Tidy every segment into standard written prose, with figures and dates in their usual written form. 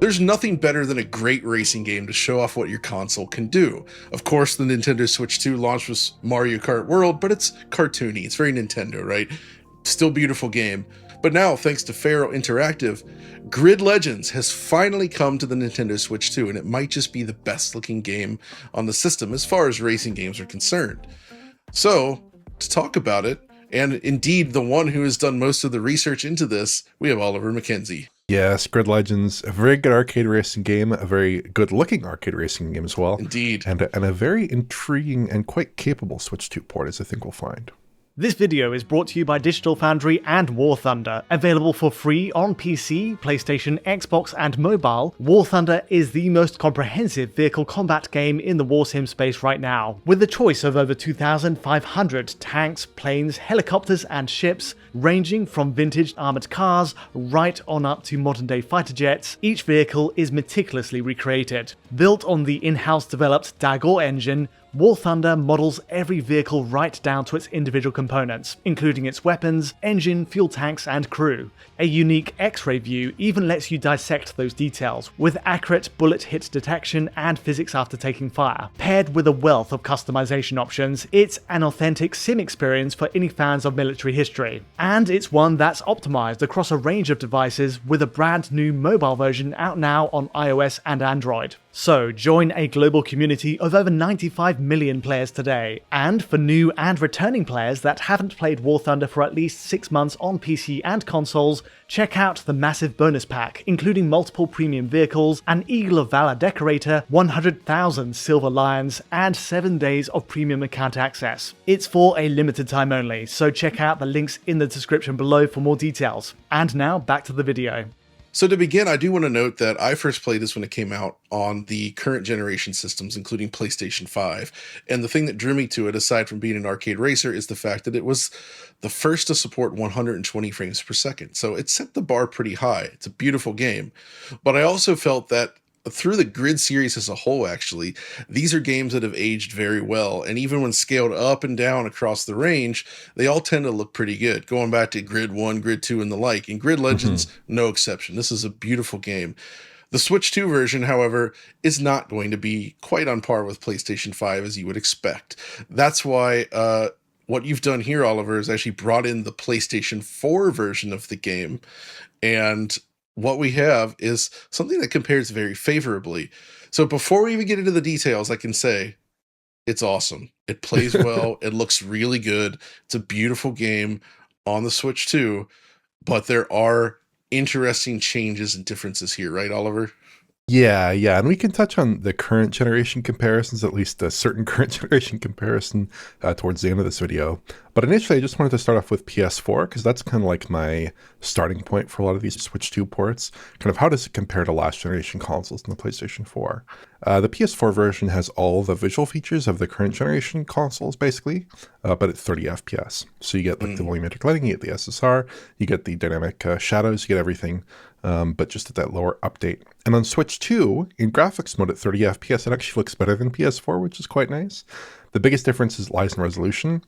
There's nothing better than a great racing game to show off what your console can do. Of course, the Nintendo Switch 2 launch was Mario Kart World, but it's cartoony. It's very Nintendo, right? Still beautiful game. But now, thanks to Faro Interactive, Grid Legends has finally come to the Nintendo Switch 2, and it might just be the best looking game on the system as far as racing games are concerned. So, to talk about it, and indeed the one who has done most of the research into this, we have Oliver McKenzie. Yes, Grid Legends, a very good arcade racing game, a very good-looking arcade racing game as well. Indeed. And a very intriguing and quite capable Switch 2 port, as I think we'll find. This video is brought to you by Digital Foundry and War Thunder. Available for free on PC, PlayStation, Xbox, and mobile, War Thunder is the most comprehensive vehicle combat game in the war sim space right now. With a choice of over 2,500 tanks, planes, helicopters, and ships, ranging from vintage armored cars right on up to modern-day fighter jets, each vehicle is meticulously recreated. Built on the in-house developed Dagor engine, War Thunder models every vehicle right down to its individual components, including its weapons, engine, fuel tanks, and crew. A unique X-ray view even lets you dissect those details, with accurate bullet hit detection and physics after taking fire. Paired with a wealth of customization options, it's an authentic sim experience for any fans of military history. And it's one that's optimized across a range of devices, with a brand new mobile version out now on iOS and Android. So, join a global community of over 95 million players today. And for new and returning players that haven't played War Thunder for at least 6 months on PC and consoles, check out the massive bonus pack, including multiple premium vehicles, an Eagle of Valor decorator, 100,000 Silver Lions, and 7 days of premium account access. It's for a limited time only, so check out the links in the description below for more details. And now, back to the video. So to begin, I do want to note that I first played this when it came out on the current generation systems, including PlayStation 5. And the thing that drew me to it, aside from being an arcade racer, is the fact that it was the first to support 120 frames per second. So it set the bar pretty high. It's a beautiful game. But I also felt that through the Grid series as a whole, actually, these are games that have aged very well. And even when scaled up and down across the range, they all tend to look pretty good. Going back to Grid 1, Grid 2, and the like. And Grid Legends, no exception. This is a beautiful game. The Switch 2 version, however, is not going to be quite on par with PlayStation 5 as you would expect. That's why what you've done here, Oliver, is actually brought in the PlayStation 4 version of the game. And what we have is something that compares very favorably. So before we even get into the details, I can say it's awesome. It plays well. It looks really good. It's a beautiful game on the Switch 2, but there are interesting changes and differences here, right, Oliver? Yeah, and we can touch on the current generation comparisons, at least a certain current generation comparison towards the end of this video. But initially, I just wanted to start off with PS4, because that's kind of like my starting point for a lot of these Switch 2 ports. Kind of how does it compare to last generation consoles in the PlayStation 4? The PS4 version has all the visual features of the current generation consoles, basically, but at 30 FPS. So you get like the volumetric lighting, you get the SSR, you get the dynamic shadows, you get everything, but just at that lower update. And on Switch 2, in graphics mode at 30 FPS, it actually looks better than PS4, which is quite nice. The biggest difference lies in resolution.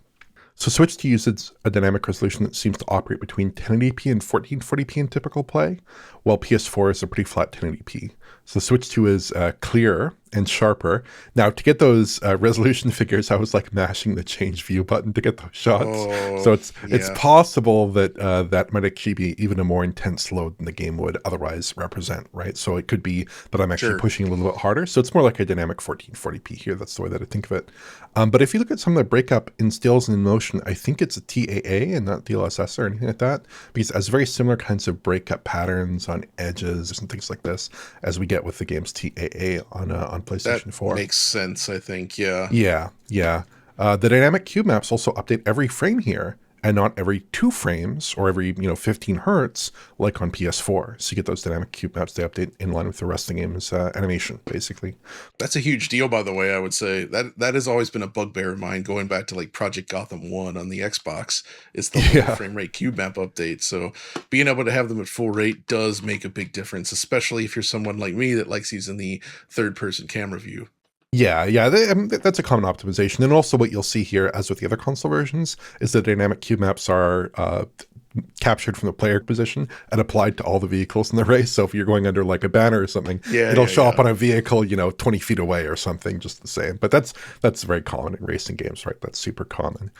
So Switch 2 uses a dynamic resolution that seems to operate between 1080p and 1440p in typical play, while PS4 is a pretty flat 1080p. So Switch 2 is clearer and sharper. Now, to get those resolution figures, I was like mashing the change view button to get those shots. So it's possible that that might actually be even a more intense load than the game would otherwise represent, right? So it could be that I'm actually pushing a little bit harder. So it's more like a dynamic 1440p here. That's the way that I think of it. But if you look at some of the breakup in stills and in motion, I think it's a TAA and not DLSS or anything like that, because it has very similar kinds of breakup patterns on edges and things like this as we get with the game's TAA on PlayStation 4. That makes sense, I think, yeah. Yeah. The dynamic cube maps also update every frame here, and not every 2 frames or every 15 hertz like on PS4. So you get those dynamic cube maps, they update in line with the rest of the game's animation, basically. That's a huge deal, by the way, I would say. That has always been a bugbear of mine, going back to like Project Gotham 1 on the Xbox. It's the frame rate cube map update. So being able to have them at full rate does make a big difference, especially if you're someone like me that likes using the third-person camera view. Yeah, that's a common optimization. And also what you'll see here, as with the other console versions, is the dynamic cube maps are captured from the player position and applied to all the vehicles in the race. So if you're going under like a banner or something, it'll show up on a vehicle, 20 feet away or something, just the same. But that's very common in racing games, right? That's super common.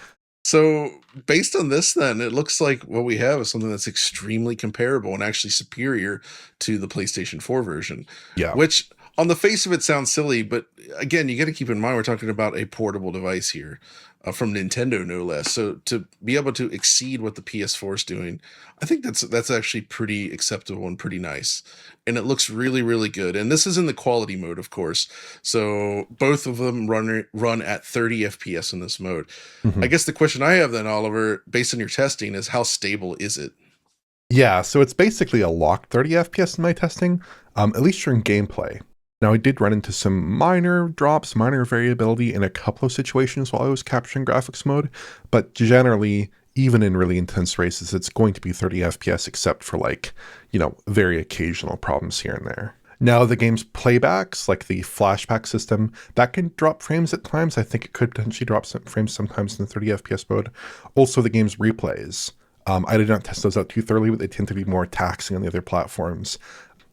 So based on this, then it looks like what we have is something that's extremely comparable and actually superior to the PlayStation 4 version. Yeah. Which on the face of it sounds silly, but again, you got to keep in mind we're talking about a portable device here, from Nintendo no less. So to be able to exceed what the PS4 is doing, I think that's actually pretty acceptable and pretty nice. And it looks really, really good. And this is in the quality mode, of course. So both of them run at 30 FPS in this mode. I guess the question I have then, Oliver, based on your testing, is how stable is it? Yeah, so it's basically a locked 30 FPS in my testing, at least during gameplay. Now, I did run into some minor drops, minor variability in a couple of situations while I was capturing graphics mode, but generally, even in really intense races, it's going to be 30 FPS except for very occasional problems here and there. Now, the game's playbacks, like the flashback system, that can drop frames at times. I think it could potentially drop some frames sometimes in the 30 FPS mode. Also, the game's replays. I did not test those out too thoroughly, but they tend to be more taxing on the other platforms.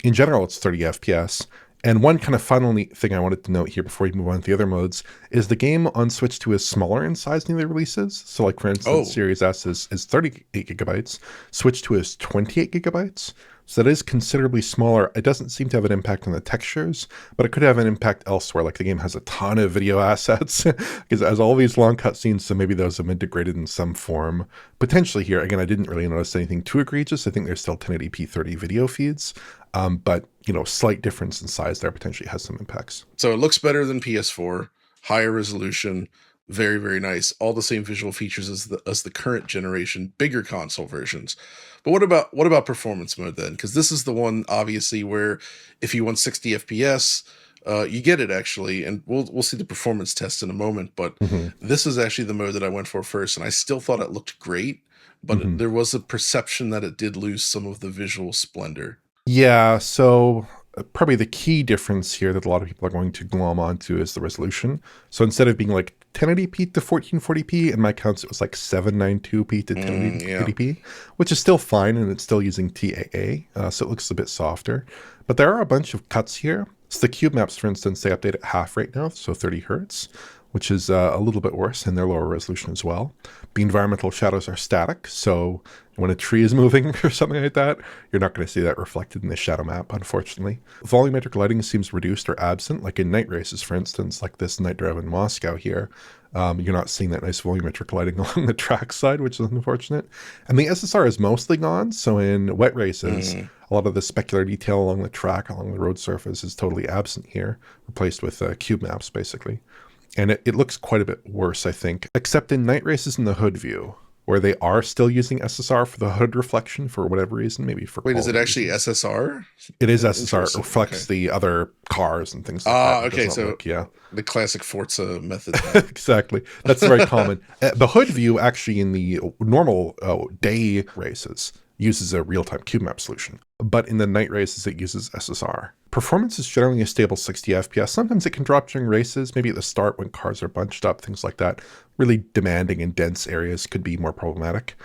In general, it's 30 FPS. And one kind of final neat thing I wanted to note here before we move on to the other modes is the game on Switch 2 is smaller in size than the releases. So like, for instance, Series S is 38 gigabytes. Switch 2 is 28 gigabytes. So that is considerably smaller. It doesn't seem to have an impact on the textures, but it could have an impact elsewhere. Like the game has a ton of video assets because it has all these long cutscenes, so maybe those have been degraded in some form. Potentially here, again, I didn't really notice anything too egregious. I think there's still 1080p 30 video feeds, but slight difference in size there potentially has some impacts. So it looks better than PS4, higher resolution, very, very nice. All the same visual features as the current generation, bigger console versions. But what about performance mode then? Because this is the one obviously where if you want 60 FPS, you get it actually, and we'll see the performance test in a moment. But this is actually the mode that I went for first, and I still thought it looked great, but there was a perception that it did lose some of the visual splendor. Yeah, so probably the key difference here that a lot of people are going to glom onto is the resolution. So instead of being like 1080p to 1440p, in my counts it was like 792p to 1080p, which is still fine, and it's still using TAA, so it looks a bit softer. But there are a bunch of cuts here. So the cube maps, for instance, they update at half rate now, so 30 hertz, which is a little bit worse, and they're lower resolution as well. The environmental shadows are static, so when a tree is moving or something like that, you're not going to see that reflected in the shadow map, unfortunately. Volumetric lighting seems reduced or absent, like in night races, for instance, like this night drive in Moscow here. You're not seeing that nice volumetric lighting along the track side, which is unfortunate. And the SSR is mostly gone, so in wet races, a lot of the specular detail along the track, along the road surface is totally absent here, replaced with cube maps, basically. And it looks quite a bit worse, I think, except in night races in the hood view, where they are still using SSR for the hood reflection for whatever reason, maybe for Wait, is it actually SSR? It is SSR. It reflects the other cars and things like that. Okay, so yeah, the classic Forza method. Exactly. That's very common. The hood view actually in the normal day races uses a real-time cube map solution, but in the night races it uses SSR. Performance is generally a stable 60 FPS. Sometimes it can drop during races, maybe at the start when cars are bunched up, things like that. Really demanding and dense areas could be more problematic.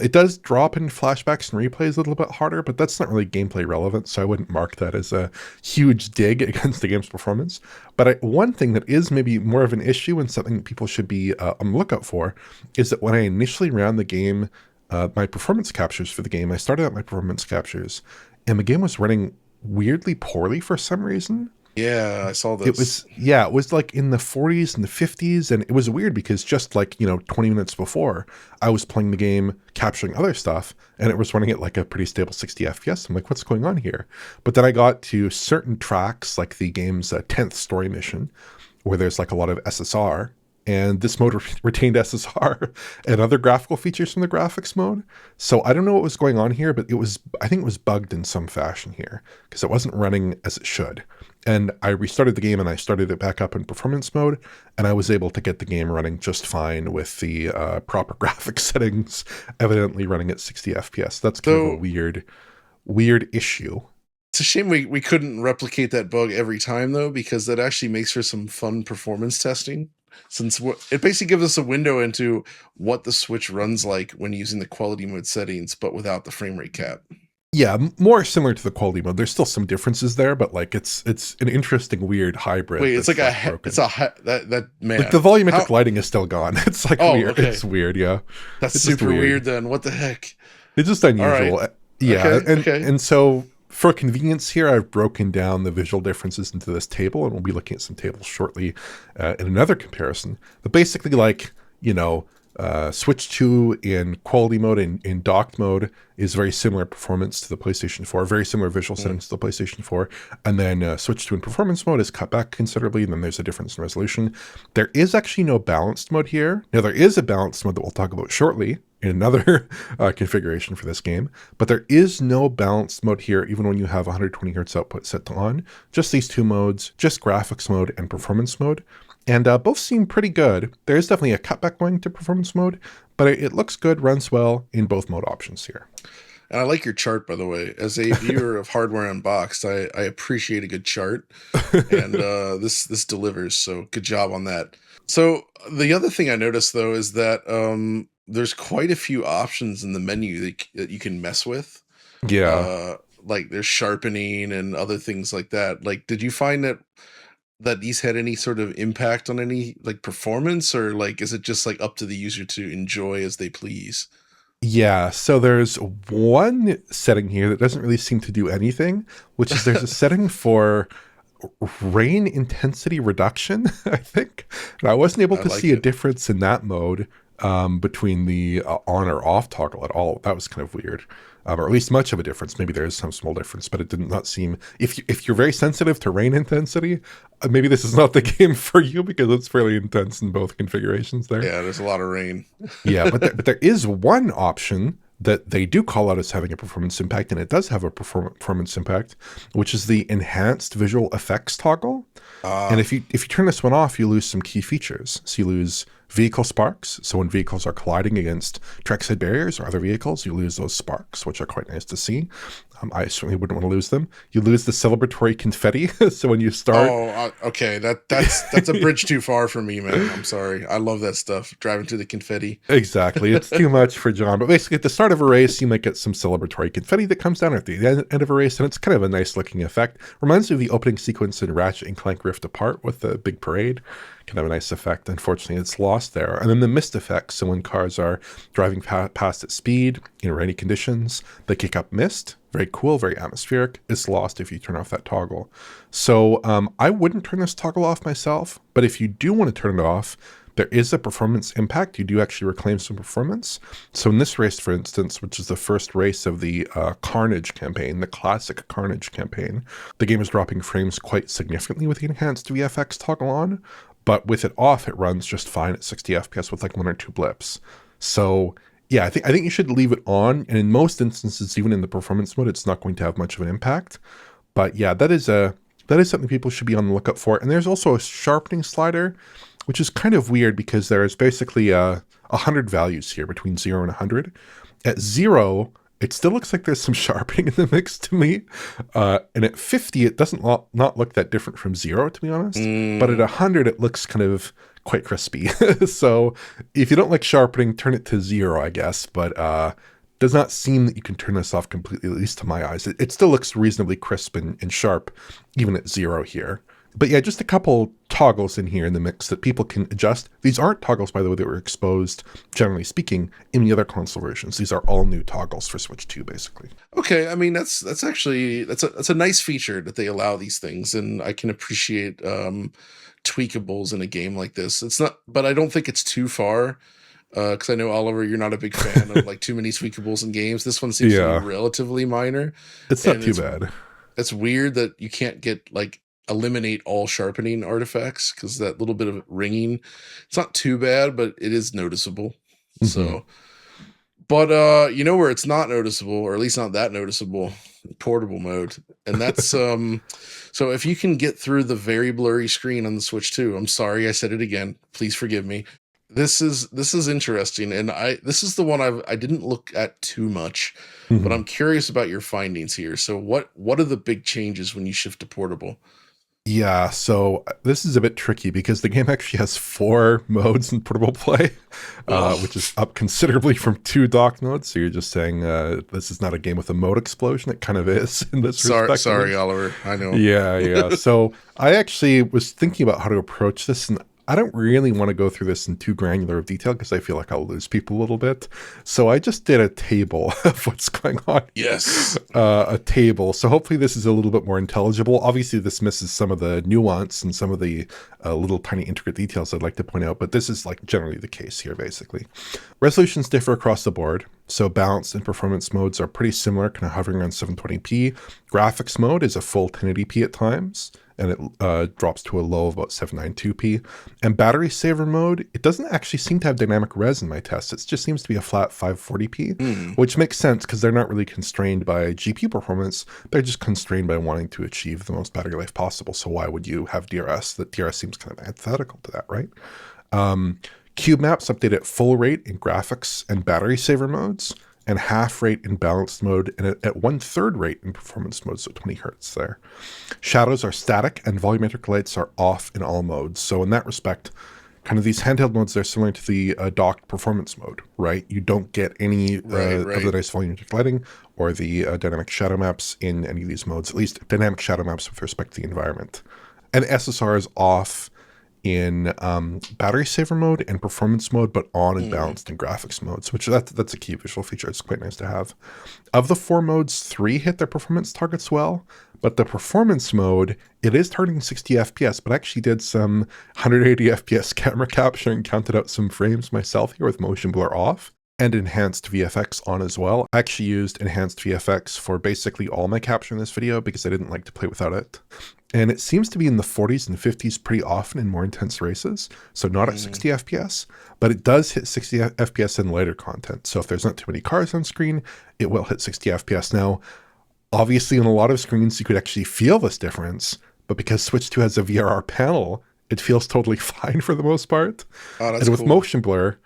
It does drop in flashbacks and replays a little bit harder, but that's not really gameplay relevant, so I wouldn't mark that as a huge dig against the game's performance. But one thing that is maybe more of an issue and something that people should be on the lookout for is that when I initially ran the game, my performance captures for the game, I started out my performance captures, and the game was running weirdly poorly for some reason. Yeah, I saw this. It was like in the 40s and the 50s, and it was weird because just 20 minutes before, I was playing the game, capturing other stuff, and it was running at like a pretty stable 60 FPS. I'm like, what's going on here? But then I got to certain tracks, like the game's 10th story mission, where there's like a lot of SSR, and this mode retained SSR and other graphical features from the graphics mode. So I don't know what was going on here, but I think it was bugged in some fashion here because it wasn't running as it should. And I restarted the game and I started it back up in performance mode, and I was able to get the game running just fine with the proper graphics settings, evidently running at 60 FPS. That's kind of a weird issue. It's a shame we couldn't replicate that bug every time, though, because that actually makes for some fun performance testing. since it basically gives us a window into what the Switch runs like when using the quality mode settings, but without the frame rate cap. Yeah, more similar to the quality mode. There's still some differences there, but like it's an interesting weird hybrid. Wait, it's like broken. that man. Like the volumetric lighting is still gone. It's like weird. Okay. It's weird. Yeah, That's it's super weird. Then what the heck? It's just unusual. Right. Yeah, Okay. and so for convenience here, I've broken down the visual differences into this table, and we'll be looking at some tables shortly in another comparison. But basically, like, Switch 2 in quality mode and in docked mode is very similar performance to the PlayStation 4, very similar visual settings to the PlayStation 4. And then Switch 2 in performance mode is cut back considerably, and then there's a difference in resolution. There is actually no balanced mode here. Now, there is a balanced mode that we'll talk about shortly in another configuration for this game, but there is no balanced mode here, even when you have 120 hertz output set to on. Just these two modes, just graphics mode and performance mode. And both seem pretty good. There is definitely a cutback going to performance mode, but it looks good, runs well in both mode options here. And I like your chart, by the way. As a viewer of Hardware Unboxed, I appreciate a good chart, and this delivers. So good job on that. So the other thing I noticed though is that there's quite a few options in the menu that you can mess with. Yeah. Like there's sharpening and other things like that. Like, did you find that these had any sort of impact on any like performance, or like is it just like up to the user to enjoy as they please? Yeah, so there's one setting here that doesn't really seem to do anything, which is there's a setting for rain intensity reduction, I think. And I wasn't able to see a difference in that mode between the on or off toggle at all. That was kind of weird. Or at least much of a difference. Maybe there is some small difference, but it did not seem... If you're very sensitive to rain intensity, maybe this is not the game for you because it's fairly intense in both configurations there. Yeah, there's a lot of rain. Yeah, but there is one option that they do call out as having a performance impact, and it does have a performance impact, which is the enhanced visual effects toggle. And if you turn this one off, you lose some key features. So you lose vehicle sparks. So when vehicles are colliding against trackside barriers or other vehicles, you lose those sparks, which are quite nice to see. I certainly wouldn't want to lose them. You lose the celebratory confetti. So when you start... okay. That's a bridge too far for me, man. I'm sorry. I love that stuff. Driving through the confetti. Exactly. It's too much for John. But basically, at the start of a race, you might get some celebratory confetti that comes down at the end of a race, and it's kind of a nice looking effect. Reminds me of the opening sequence in Ratchet and Clank Rift Apart with the big parade. Kind of a nice effect. Unfortunately, it's lost there. And then the mist effect. So when cars are driving past at speed in rainy conditions, they kick up mist. Very cool, very atmospheric. It's lost if you turn off that toggle. So I wouldn't turn this toggle off myself, but if you do want to turn it off, there is a performance impact. You do actually reclaim some performance. So in this race, for instance, which is the first race of the Carnage campaign, the classic Carnage campaign, the game is dropping frames quite significantly with the enhanced VFX toggle on, but with it off, it runs just fine at 60 FPS with like 1 or 2 blips. So yeah, I think you should leave it on, and in most instances, even in the performance mode, it's not going to have much of an impact. But yeah, that is something people should be on the lookout for. And there's also a sharpening slider, which is kind of weird because there is basically 100 values here between 0 and 100. At 0, it still looks like there's some sharpening in the mix to me. And at 50, it doesn't not look that different from 0, to be honest. But at 100, it looks kind of quite crispy. So if you don't like sharpening, turn it to 0, I guess. But does not seem that you can turn this off completely, at least to my eyes. It still looks reasonably crisp and sharp, even at 0 here. But yeah, just a couple toggles in here in the mix that people can adjust. These aren't toggles, by the way, that were exposed, generally speaking, in the other console versions. These are all new toggles for Switch 2, basically. Okay, I mean that's a nice feature that they allow these things, and I can appreciate tweakables in a game like this. It's not, but I don't think it's too far. Because I know, Oliver, you're not a big fan of like too many tweakables in games. This one seems to be relatively minor. It's not too bad. It's weird that you can't get like eliminate all sharpening artifacts because that little bit of ringing, it's not too bad, but it is noticeable. So, but you know where it's not noticeable, or at least not that noticeable, portable mode, and that's so if you can get through the very blurry screen on the Switch 2, I'm sorry I said it again, please forgive me. This is interesting, and this is the one I didn't look at too much, but I'm curious about your findings here. So what are the big changes when you shift to portable? Yeah, so this is a bit tricky because the game actually has 4 modes in portable play, which is Ugh. up considerably from 2 dock modes. So you're just saying this is not a game with a mode explosion. It kind of is in this Sorry, respect, at sorry, least. Oliver. I know. Yeah, yeah. So I actually was thinking about how to approach this, and I don't really want to go through this in too granular of detail because I feel like I'll lose people a little bit. So I just did a table of what's going on here. Yes. A table. So hopefully this is a little bit more intelligible. Obviously, this misses some of the nuance and some of the little tiny intricate details I'd like to point out, but this is like generally the case here, basically. Resolutions differ across the board. So balanced and performance modes are pretty similar, kind of hovering around 720p. Graphics mode is a full 1080p at times, and it drops to a low of about 792p. And battery saver mode, it doesn't actually seem to have dynamic res in my tests. It just seems to be a flat 540p, Hmm. which makes sense because they're not really constrained by GPU performance. They're just constrained by wanting to achieve the most battery life possible. So why would you have DRS? That DRS seems kind of antithetical to that, right? Cube maps update at full rate in graphics and battery saver modes, and half rate in balanced mode, and at 1/3 rate in performance mode, so 20 hertz there. Shadows are static, and volumetric lights are off in all modes. So in that respect, kind of these handheld modes, they're similar to the docked performance mode, right? You don't get any Right, of right. the nice volumetric lighting or the dynamic shadow maps in any of these modes, at least dynamic shadow maps with respect to the environment. And SSR is off in battery saver mode and performance mode, but on and Hmm. balanced in graphics modes, which that's a key visual feature. It's quite nice to have. Of the 4 modes, 3 hit their performance targets well, but the performance mode, it is targeting 60 FPS, but I actually did some 180 FPS camera capture and counted out some frames myself here with motion blur off and enhanced VFX on as well. I actually used enhanced VFX for basically all my capture in this video because I didn't like to play without it. And it seems to be in the 40s and 50s pretty often in more intense races. So not at Hmm. 60 FPS, but it does hit 60 FPS in lighter content. So if there's not too many cars on screen, it will hit 60 FPS. Now, obviously on a lot of screens, you could actually feel this difference, but because Switch 2 has a VRR panel, it feels totally fine for the most part. Oh, that's And with cool. motion blur,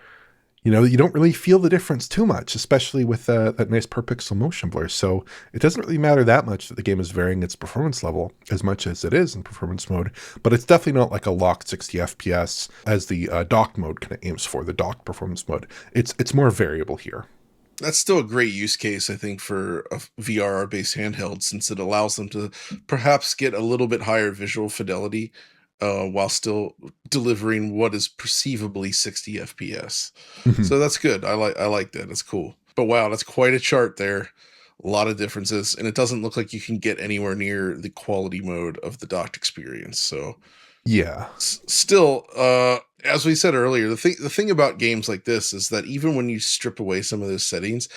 you don't really feel the difference too much, especially with that nice per pixel motion blur. So it doesn't really matter that much that the game is varying its performance level as much as it is in performance mode, but it's definitely not like a locked 60 FPS as the docked mode kind of aims for, the docked performance mode. It's more variable here. That's still a great use case, I think, for a VRR based handheld, since it allows them to perhaps get a little bit higher visual fidelity while still delivering what is perceivably 60 FPS. Mhm. So that's good. I like that. That's cool. But wow, that's quite a chart there. A lot of differences, and it doesn't look like you can get anywhere near the quality mode of the docked experience. So Yeah. still, as we said earlier, the thing about games like this is that even when you strip away some of those settings,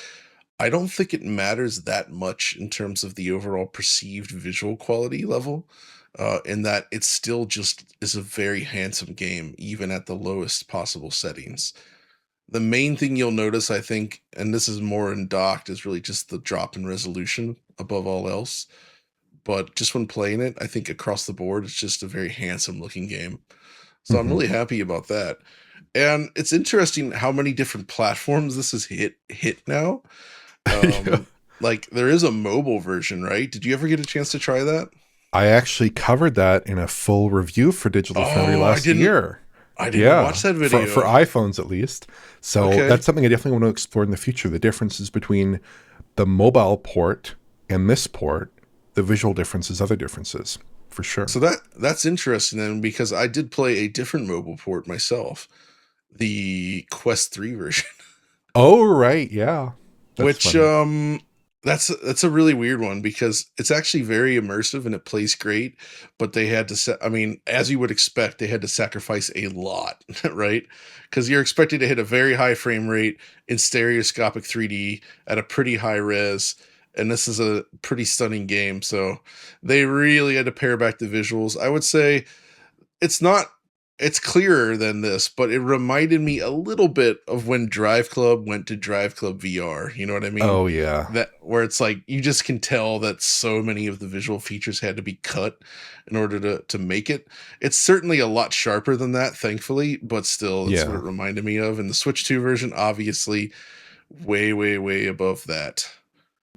I don't think it matters that much in terms of the overall perceived visual quality level. In that it still just is a very handsome game, even at the lowest possible settings. The main thing you'll notice, I think, and this is more in docked, is really just the drop in resolution above all else. But just when playing it, I think across the board, it's just a very handsome looking game. So I'm Mhm. really happy about that. And it's interesting how many different platforms this has hit now. Yeah. Um, like there is a mobile version, right? Did you ever get a chance to try that? I actually covered that in a full review for Digital Foundry Oh, I last didn't year. I didn't watch Yeah, that for video. iPhones at least. So Okay. that's something I definitely want to explore in the future. The differences between the mobile port and this port, the visual differences, other differences, for sure. So that's interesting then, because I did play a different mobile port myself, the Quest 3 version. Oh, right, yeah, that's Which funny. that's a really weird one because it's actually very immersive and it plays great, but they had to I mean, as you would expect, they had to sacrifice a lot, right? Because you're expected to hit a very high frame rate in stereoscopic 3D at a pretty high res, and this is a pretty stunning game, so they really had to pare back the visuals. I would say it's not it's clearer than this, but it reminded me a little bit of when Drive Club went to Drive Club VR. You know what I mean? Oh, yeah. That where it's like you just can tell that so many of the visual features had to be cut in order to make it. It's certainly a lot sharper than that, thankfully, but still that's what Yeah. it reminded me of. And the Switch 2 version, obviously, way, way, way above that.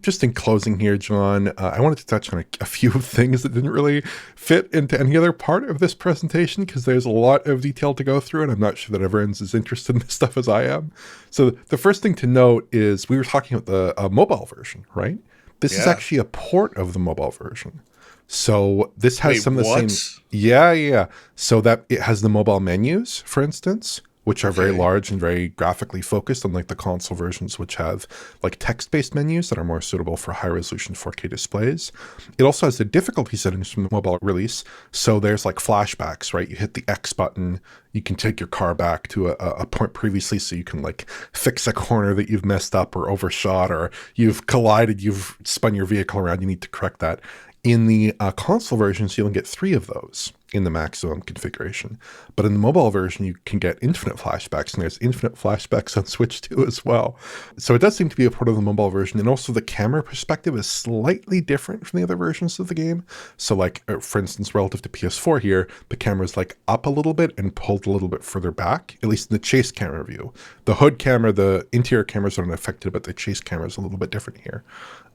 Just in closing here, John, I wanted to touch on a few things that didn't really fit into any other part of this presentation because there's a lot of detail to go through, and I'm not sure that everyone's as interested in this stuff as I am. So the first thing to note is we were talking about the mobile version, right? This is Yeah. actually a port of the mobile version. So this has Wait, some of the what? same. Yeah. So that it has the mobile menus, for instance, which are very Okay. large and very graphically focused, unlike the console versions, which have like text-based menus that are more suitable for high-resolution 4K displays. It also has the difficulty settings from the mobile release. So there's like flashbacks, right? You hit the X button, you can take your car back to a point previously, so you can like fix a corner that you've messed up or overshot, or you've collided, you've spun your vehicle around, you need to correct that. In the console versions, you only get 3 of those in the maximum configuration. But in the mobile version, you can get infinite flashbacks, and there's infinite flashbacks on Switch 2 as well. So it does seem to be a part of the mobile version. And also the camera perspective is slightly different from the other versions of the game. So like, for instance, relative to PS4 here, the camera's like up a little bit and pulled a little bit further back, at least in the chase camera view. The hood camera, the interior cameras aren't affected, but the chase camera is a little bit different here.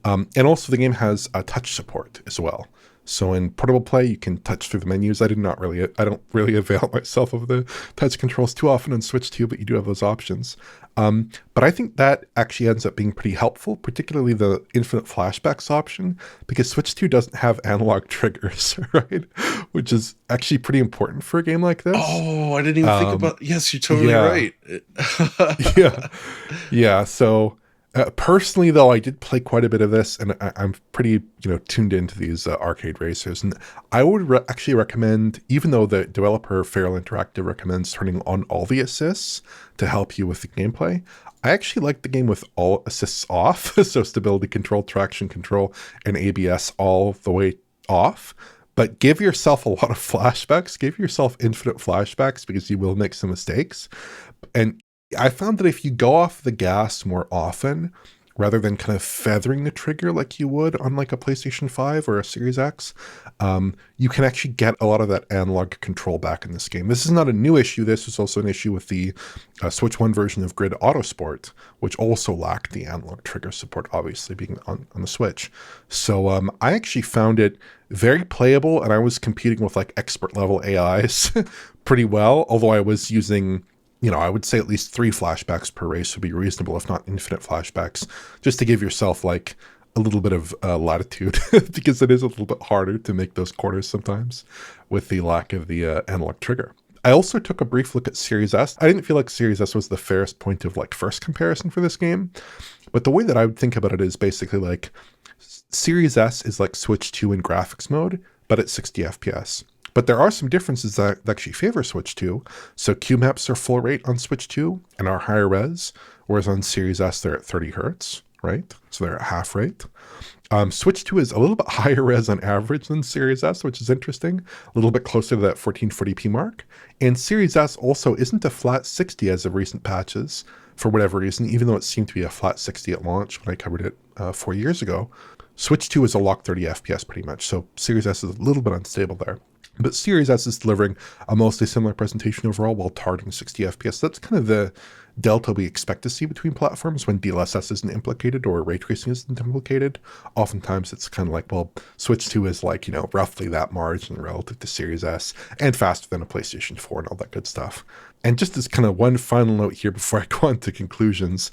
And also the game has a touch support as well. So in portable play, you can touch through the menus. I don't really avail myself of the touch controls too often on Switch 2, but you do have those options. But I think that actually ends up being pretty helpful, particularly the infinite flashbacks option, because Switch 2 doesn't have analog triggers, right? Which is actually pretty important for a game like this. Oh, I didn't even think about. Yes, you're totally yeah. right. Yeah. So personally, though, I did play quite a bit of this, and I'm pretty, tuned into these arcade racers. And I would actually recommend, even though the developer Feral Interactive recommends turning on all the assists to help you with the gameplay, I actually like the game with all assists off. So stability control, traction control, and ABS all the way off. But give yourself a lot of flashbacks. Give yourself infinite flashbacks because you will make some mistakes. And I found that if you go off the gas more often, rather than kind of feathering the trigger like you would on like a PlayStation 5 or a Series X, you can actually get a lot of that analog control back in this game. This is not a new issue. This is also an issue with the Switch 1 version of Grid Autosport, which also lacked the analog trigger support, obviously being on the Switch. So I actually found it very playable, and I was competing with like expert level AIs pretty well, although I was using... I would say at least 3 flashbacks per race would be reasonable, if not infinite flashbacks, just to give yourself like a little bit of latitude, because it is a little bit harder to make those corners sometimes with the lack of the analog trigger. I also took a brief look at Series S. I didn't feel like Series S was the fairest point of like first comparison for this game, but the way that I would think about it is basically like Series S is like Switch 2 in graphics mode, but at 60 FPS. But there are some differences that actually favor Switch 2. So QMaps are full rate on Switch 2 and are higher res, whereas on Series S they're at 30 hertz, right? So they're at half rate. Switch 2 is a little bit higher res on average than Series S, which is interesting, a little bit closer to that 1440p mark. And Series S also isn't a flat 60 as of recent patches, for whatever reason, even though it seemed to be a flat 60 at launch when I covered it 4 years ago. Switch 2 is a lock 30 FPS pretty much, so Series S is a little bit unstable there. But Series S is delivering a mostly similar presentation overall while targeting 60 FPS. That's kind of the delta we expect to see between platforms when DLSS isn't implicated or ray tracing isn't implicated. Oftentimes it's kind of like, well, Switch 2 is like, roughly that margin relative to Series S and faster than a PlayStation 4 and all that good stuff. And just as kind of one final note here before I go on to conclusions,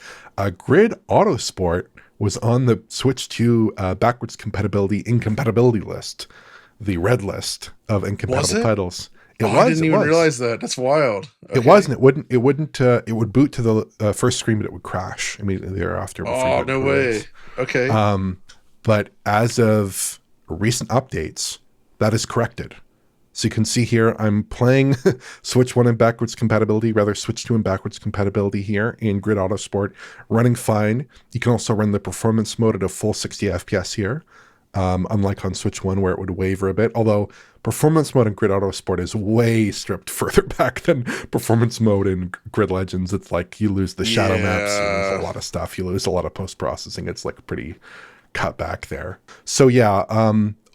Grid Autosport was on the Switch 2 backwards compatibility incompatibility list. The red list of incompatible titles. I didn't even realize that. That's wild. Okay. It wasn't. It would boot to the first screen, but it would crash immediately thereafter. Oh, no way. Okay. But as of recent updates, that is corrected. So you can see here, I'm playing Switch 1 in backwards compatibility, rather Switch 2 in backwards compatibility here in Grid Autosport, running fine. You can also run the performance mode at a full 60 FPS here. Unlike on Switch 1 where it would waver a bit, although performance mode in Grid Autosport is way stripped further back than performance mode in Grid Legends. It's like you lose the shadow maps, you lose a lot of stuff, you lose a lot of post-processing. It's like pretty cut back there. So yeah,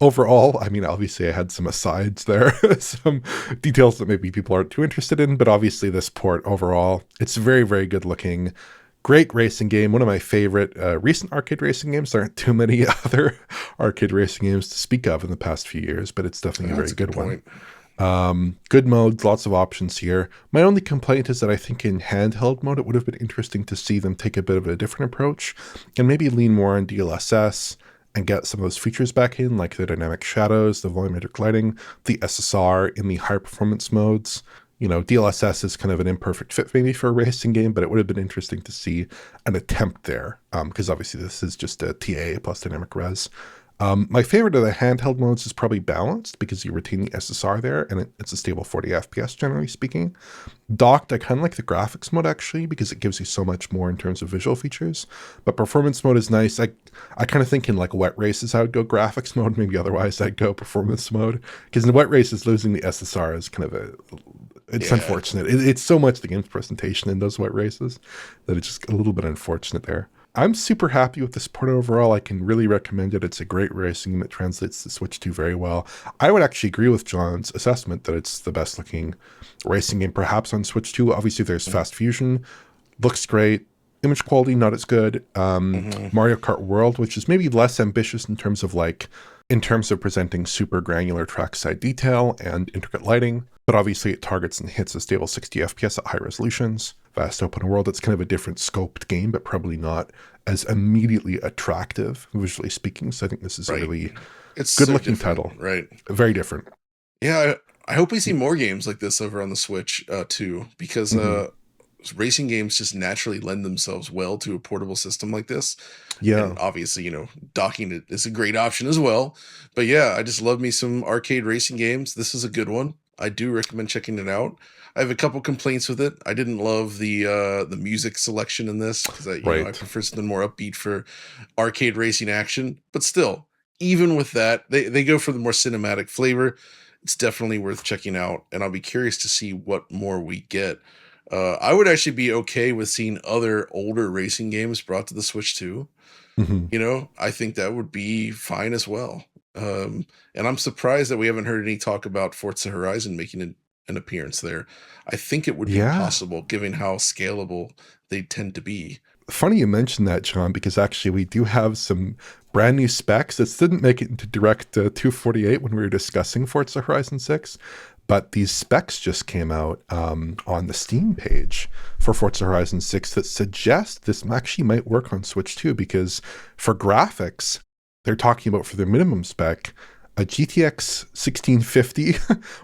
overall, I mean, obviously I had some asides there, some details that maybe people aren't too interested in, but obviously this port overall, it's very, very good looking. Great racing game. One of my favorite recent arcade racing games. There aren't too many other arcade racing games to speak of in the past few years, but it's definitely a very good one. Good modes, lots of options here. My only complaint is that I think in handheld mode, it would have been interesting to see them take a bit of a different approach and maybe lean more on DLSS and get some of those features back in, like the dynamic shadows, the volumetric lighting, the SSR in the high performance modes. You know, DLSS is kind of an imperfect fit maybe for a racing game, but it would have been interesting to see an attempt there, because obviously this is just a TA plus dynamic res. My favorite of the handheld modes is probably balanced because you retain the SSR there and it's a stable 40 FPS generally speaking. Docked, I kind of like the graphics mode actually because it gives you so much more in terms of visual features. But performance mode is nice. I kind of think in like wet races I would go graphics mode, maybe otherwise I'd go performance mode. Because in wet races losing the SSR is kind of it's unfortunate. It's so much the game's presentation in those wet races that it's just a little bit unfortunate there. I'm super happy with this port overall. I can really recommend it. It's a great racing game that translates to Switch 2 very well. I would actually agree with John's assessment that it's the best looking racing game perhaps on Switch 2. Obviously there's Fast Fusion, looks great. Image quality not as good. Mario Kart World, which is maybe less ambitious in terms of presenting super granular trackside detail and intricate lighting, but obviously it targets and hits a stable 60 FPS at high resolutions. Vast open world, it's kind of a different scoped game, but probably not as immediately attractive, visually speaking. So I think this is a really good looking title. Right. Very different. Yeah, I hope we see more games like this over on the Switch too, because racing games just naturally lend themselves well to a portable system like this. Yeah. And obviously, you know, docking it is a great option as well. But yeah, I just love me some arcade racing games. This is a good one. I do recommend checking it out. I have a couple complaints with it. I didn't love the music selection in this because I prefer something more upbeat for arcade racing action. But still, even with that, they go for the more cinematic flavor. It's definitely worth checking out, and I'll be curious to see what more we get. I would actually be okay with seeing other older racing games brought to the Switch too. You know, I think that would be fine as well. And I'm surprised that we haven't heard any talk about Forza Horizon making an appearance there. I think it would be possible given how scalable they tend to be. Funny you mentioned that, John, because actually we do have some brand new specs that didn't make it into Direct 248 when we were discussing Forza Horizon 6. But these specs just came out on the Steam page for Forza Horizon 6 that suggest this actually might work on Switch 2 because for graphics, they're talking about for their minimum spec, a GTX 1650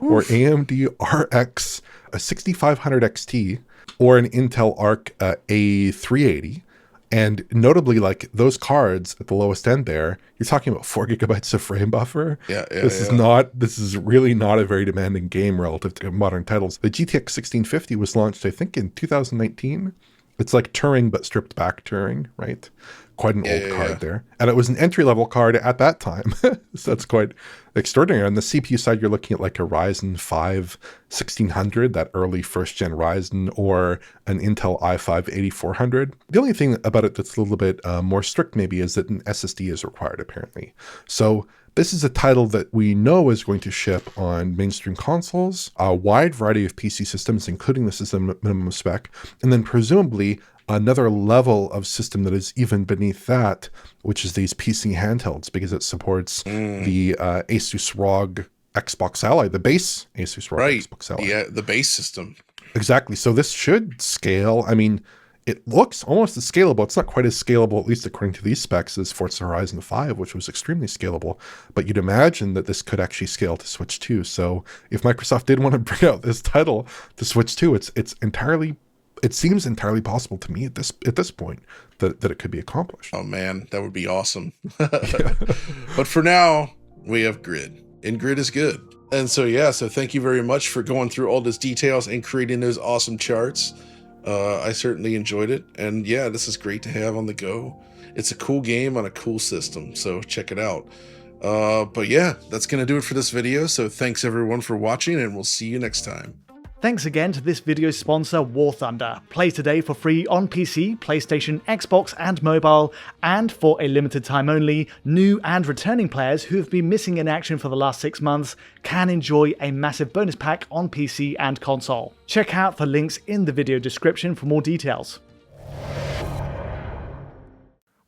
or AMD RX 6500 XT or an Intel Arc A380. And notably, like those cards at the lowest end there, you're talking about 4 gigabytes of frame buffer. This is really not a very demanding game relative to modern titles. The GTX 1650 was launched, I think, in 2019. It's like Turing, but stripped back Turing, right? Quite an old card there. And it was an entry-level card at that time. So that's quite extraordinary. On the CPU side, you're looking at like a Ryzen 5 1600, that early first-gen Ryzen, or an Intel i5 8400. The only thing about it that's a little bit more strict maybe is that an SSD is required, apparently. So this is a title that we know is going to ship on mainstream consoles, a wide variety of PC systems, including the system minimum spec, and then presumably another level of system that is even beneath that, which is these PC handhelds, because it supports the Asus ROG Xbox Ally, the base Asus ROG Xbox Ally. Yeah, the base system. Exactly. So this should scale. I mean, it looks almost as scalable. It's not quite as scalable, at least according to these specs, as Forza Horizon 5, which was extremely scalable. But you'd imagine that this could actually scale to Switch 2. So if Microsoft did want to bring out this title to Switch 2, it seems entirely possible to me at this point that it could be accomplished. Oh man, that would be awesome. But for now, we have Grid, and Grid is good. And so thank you very much for going through all those details and creating those awesome charts. I certainly enjoyed it, and this is great to have on the go. It's a cool game on a cool system, so check it out. But that's gonna do it for this video. So thanks everyone for watching, and we'll see you next time. Thanks again to this video's sponsor, War Thunder. Play today for free on PC, PlayStation, Xbox, and mobile, and for a limited time only, new and returning players who have been missing in action for the last 6 months can enjoy a massive bonus pack on PC and console. Check out the links in the video description for more details.